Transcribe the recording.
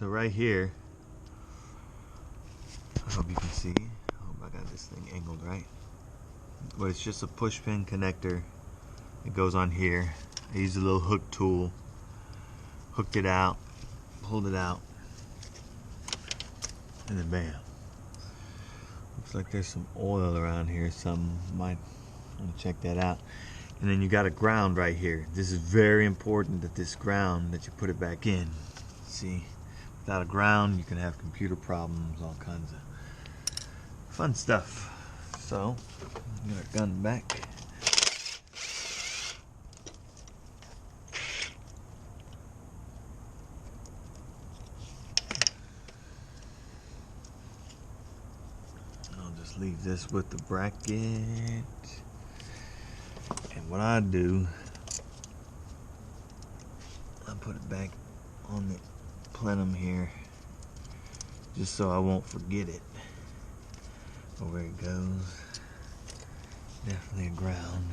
So right here, I hope you can see. I hope I got this thing angled right. But it's just a push pin connector. It goes on here. I used a little hook tool, hooked it out, pulled it out, and then bam. Looks like there's some oil around here. Some might want to check that out. And then you got a ground right here. This is very important that this ground, that you put it back in. See, without a ground, you can have computer problems, all kinds of fun stuff. So, get our gun back. I'll just leave this with the bracket. And what I do, I put it back on the plenum here, just so I won't forget it. But where it goes, definitely a ground.